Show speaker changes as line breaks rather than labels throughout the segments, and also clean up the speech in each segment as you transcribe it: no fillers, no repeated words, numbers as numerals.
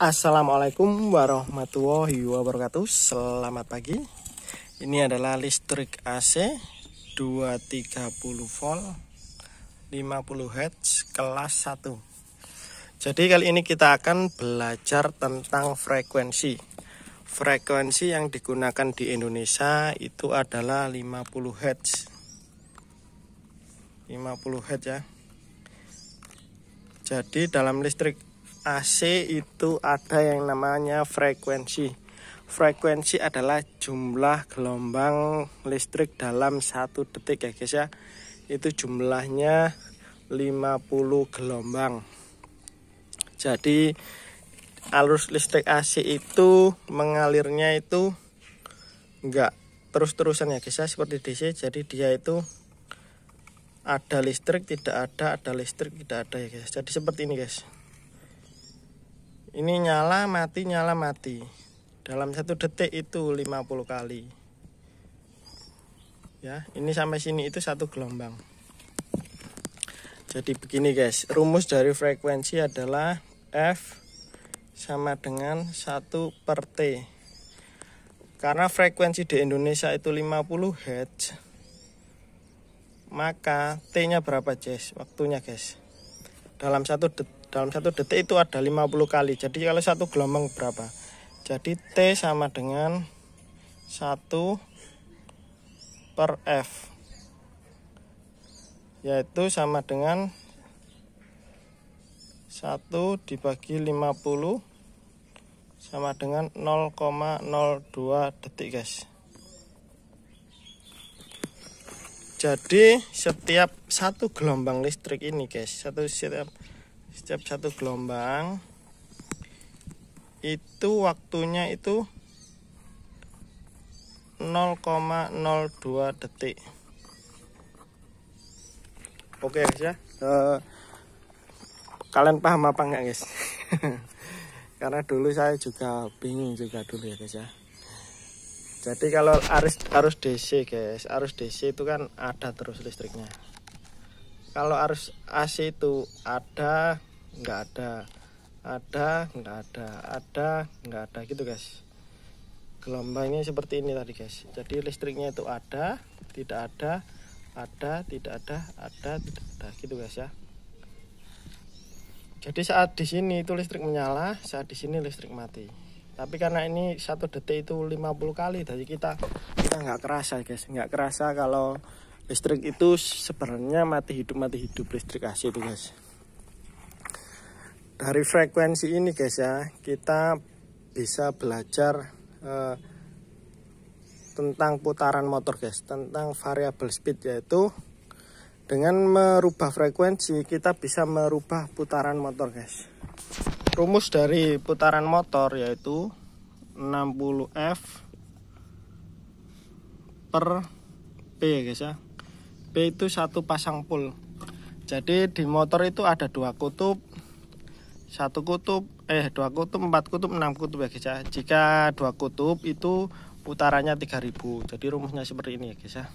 Assalamualaikum warahmatullahi wabarakatuh. Selamat pagi. Ini adalah listrik AC 230 volt 50 Hz kelas 1. Jadi kali ini kita akan belajar tentang frekuensi. Frekuensi yang digunakan di Indonesia itu adalah 50 Hz. 50 Hz ya. Jadi dalam listrik AC itu ada yang namanya frekuensi. Frekuensi adalah jumlah gelombang listrik dalam 1 detik ya guys ya. Itu jumlahnya 50 gelombang. Jadi arus listrik AC itu mengalirnya itu enggak terus-terusan ya guys ya, seperti DC. Jadi dia itu ada listrik, tidak ada listrik, tidak ada ya guys. Jadi seperti ini guys. Ini nyala mati dalam 1 detik itu 50 kali ya. Ini sampai sini itu 1 gelombang. Jadi begini guys, rumus dari frekuensi adalah F sama dengan 1/T. Karena frekuensi di Indonesia itu 50 Hz, maka T-nya berapa guys? Waktunya guys, dalam 1 detik itu ada 50 kali. Jadi kalau 1 gelombang berapa? Jadi T sama dengan 1/F, yaitu sama dengan 1 dibagi 50 sama dengan 0,02 detik guys. Jadi setiap 1 gelombang listrik ini guys, setiap 1 gelombang itu waktunya itu 0,02 detik. Oke guys ya. Kalian paham apa enggak guys? Karena dulu saya juga bingung juga dulu ya guys ya. Jadi kalau arus DC guys, arus DC itu kan ada terus listriknya. Kalau arus AC itu ada, enggak ada, enggak ada gitu guys. Gelombangnya seperti ini tadi guys. Jadi listriknya itu ada, tidak ada, tidak ada gitu guys ya. Jadi saat di sini itu listrik menyala, saat di sini listrik mati. Tapi karena ini 1 detik itu 50 kali, jadi kita nggak kerasa guys, nggak kerasa kalau listrik itu sebenarnya mati hidup listrik AC itu guys. Dari frekuensi ini guys ya, kita bisa belajar tentang putaran motor guys, tentang variabel speed, yaitu dengan merubah frekuensi kita bisa merubah putaran motor guys. Rumus dari putaran motor yaitu 60F per P ya guys ya. P itu 1 pasang pul. Jadi di motor itu ada 2 kutub, 2 kutub, 4 kutub, 6 kutub ya guys ya. Jika 2 kutub itu putarannya 3000. Jadi rumusnya seperti ini ya guys ya.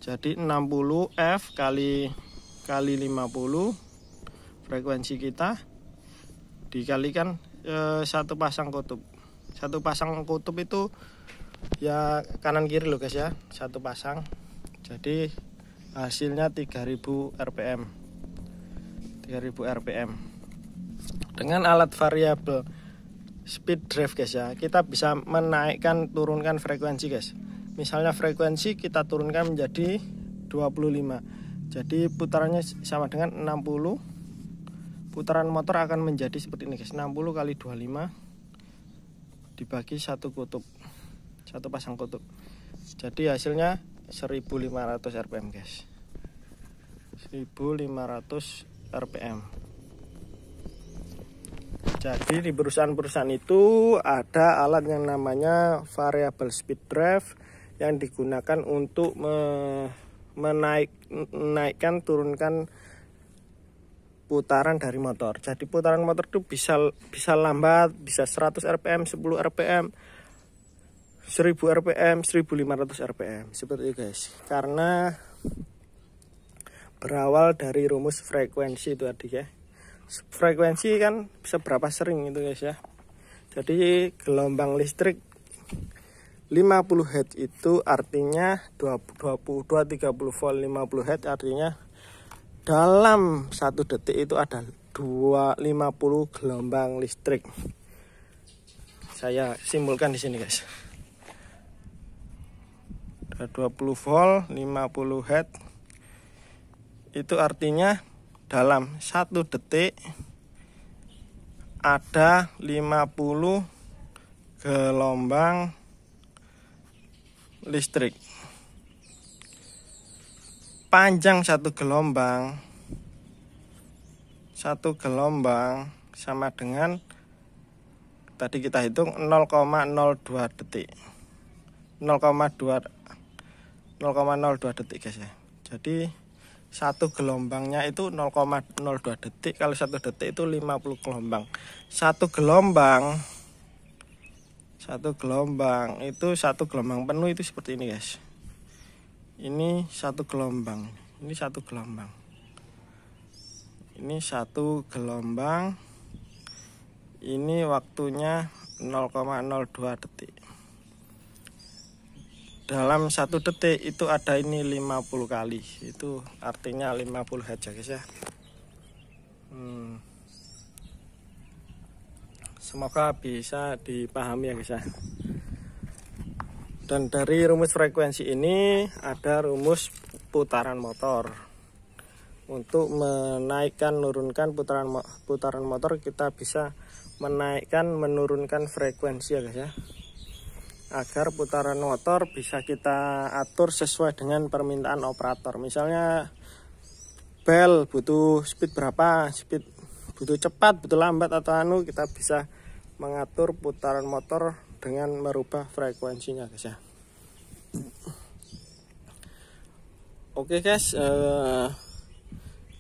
Jadi 60F kali 50 frekuensi kita dikalikan 1 pasang kutub. 1 pasang kutub itu ya kanan kiri loh guys ya, 1 pasang. Jadi hasilnya 3000 rpm. 3000 rpm. Dengan alat variabel speed drive guys ya, kita bisa menaikkan turunkan frekuensi guys. Misalnya frekuensi kita turunkan menjadi 25. Jadi putarannya sama dengan 60. Putaran motor akan menjadi seperti ini guys. 60 kali 25 dibagi 1 kutub. 1 pasang kutub. Jadi hasilnya 1500 rpm guys. 1500 rpm. Jadi di perusahaan-perusahaan itu ada alat yang namanya variable speed drive yang digunakan untuk menaikkan turunkan putaran dari motor. Jadi putaran motor itu bisa lambat, bisa 100 rpm, 10 rpm, 1000 rpm, 1500 rpm. Seperti itu guys. Karena berawal dari rumus frekuensi itu tadi ya. frekuensi kan seberapa sering itu guys ya. Jadi gelombang listrik 50 Hz itu artinya 30 volt. 50 Hz artinya dalam 1 detik itu ada 50 gelombang listrik. Saya simpulkan di sini guys. Ada 20 volt 50 Hz itu artinya dalam 1 detik ada 50 gelombang listrik. Panjang satu gelombang sama dengan tadi kita hitung 0,02 detik. 0,02 detik guys ya. Jadi satu gelombangnya itu 0,02 detik. Kalau 1 detik itu 50 gelombang. Satu gelombang itu satu gelombang penuh itu seperti ini guys. Ini satu gelombang. Ini satu gelombang. Ini satu gelombang. Ini waktunya 0,02 detik. Dalam 1 detik itu ada ini 50 kali. Itu artinya 50 Hz ya guys ya. Semoga bisa dipahami ya guys ya. Dan dari rumus frekuensi ini ada rumus putaran motor. Untuk menaikkan menurunkan putaran motor kita bisa menaikkan menurunkan frekuensi ya guys ya. Agar putaran motor bisa kita atur sesuai dengan permintaan operator. Misalnya bel butuh speed berapa, butuh cepat, butuh lambat atau kita bisa mengatur putaran motor dengan merubah frekuensinya guys ya. Oke guys,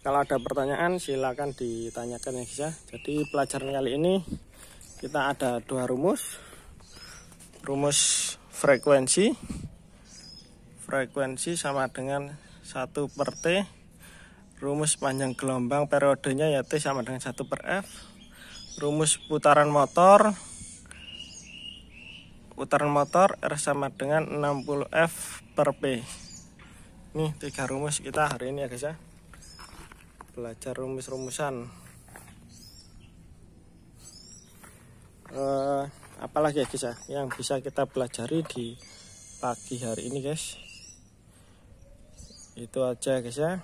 kalau ada pertanyaan silakan ditanyakan ya guys ya. Jadi pelajaran kali ini kita ada 2 rumus. Rumus frekuensi sama dengan 1/T. Rumus panjang gelombang periodenya ya T sama dengan 1/F. Rumus putaran motor R sama dengan 60F/P. Ini 3 rumus kita hari ini ya guys ya. Belajar rumus-rumusan. Apalagi ya guys ya yang bisa kita pelajari di pagi hari ini guys. Itu aja guys ya.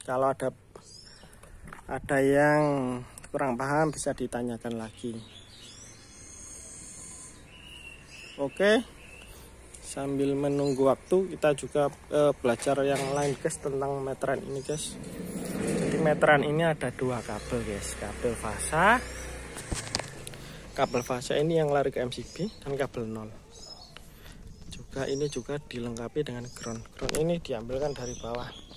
Kalau ada yang kurang paham bisa ditanyakan lagi. Oke, sambil menunggu waktu kita juga belajar yang lain guys tentang meteran ini guys. Jadi meteran ini ada 2 kabel guys. Kabel fasa ini yang lari ke MCB dan kabel 0. Ini juga dilengkapi dengan ground. Ground ini diambilkan dari bawah.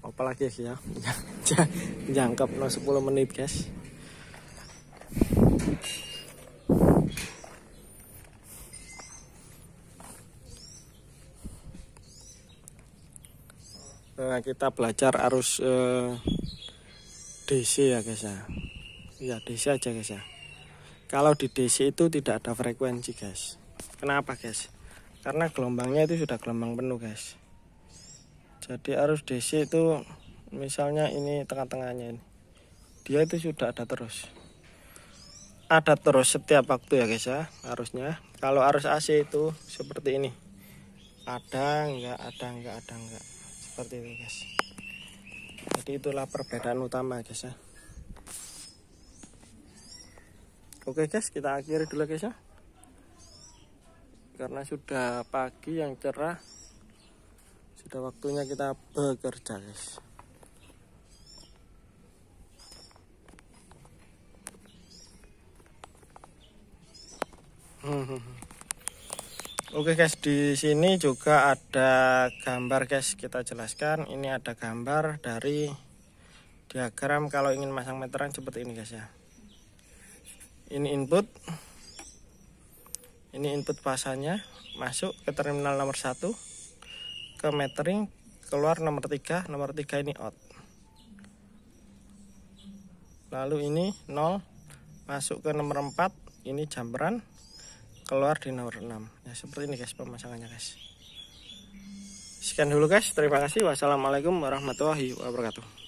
Apalagi ya jangkep 10 menit guys. Kita belajar arus DC ya guys ya. Ya DC aja guys ya. Kalau di DC itu tidak ada frekuensi guys. Kenapa guys? Karena gelombangnya itu sudah gelombang penuh guys. Jadi arus DC itu misalnya ini tengah-tengahnya ini, dia itu sudah ada terus. Ada terus setiap waktu ya guys ya arusnya. Kalau arus AC itu seperti ini. Ada enggak. Seperti itu guys. Jadi itulah perbedaan utama guys ya. Oke guys, kita akhiri dulu guys ya. Karena sudah pagi yang cerah, sudah waktunya kita bekerja guys. Oke guys, di sini juga ada gambar guys, kita jelaskan. Ini ada gambar dari diagram kalau ingin masang meteran seperti ini guys ya. Ini input, Ini input pasanya masuk ke terminal nomor 1, ke metering, keluar nomor 3 ini out. Lalu ini 0 masuk ke nomor 4, ini jumperan, keluar di nomor 6. Ya seperti ini guys pemasangannya guys. Sekian dulu guys, terima kasih. Wassalamualaikum warahmatullahi wabarakatuh.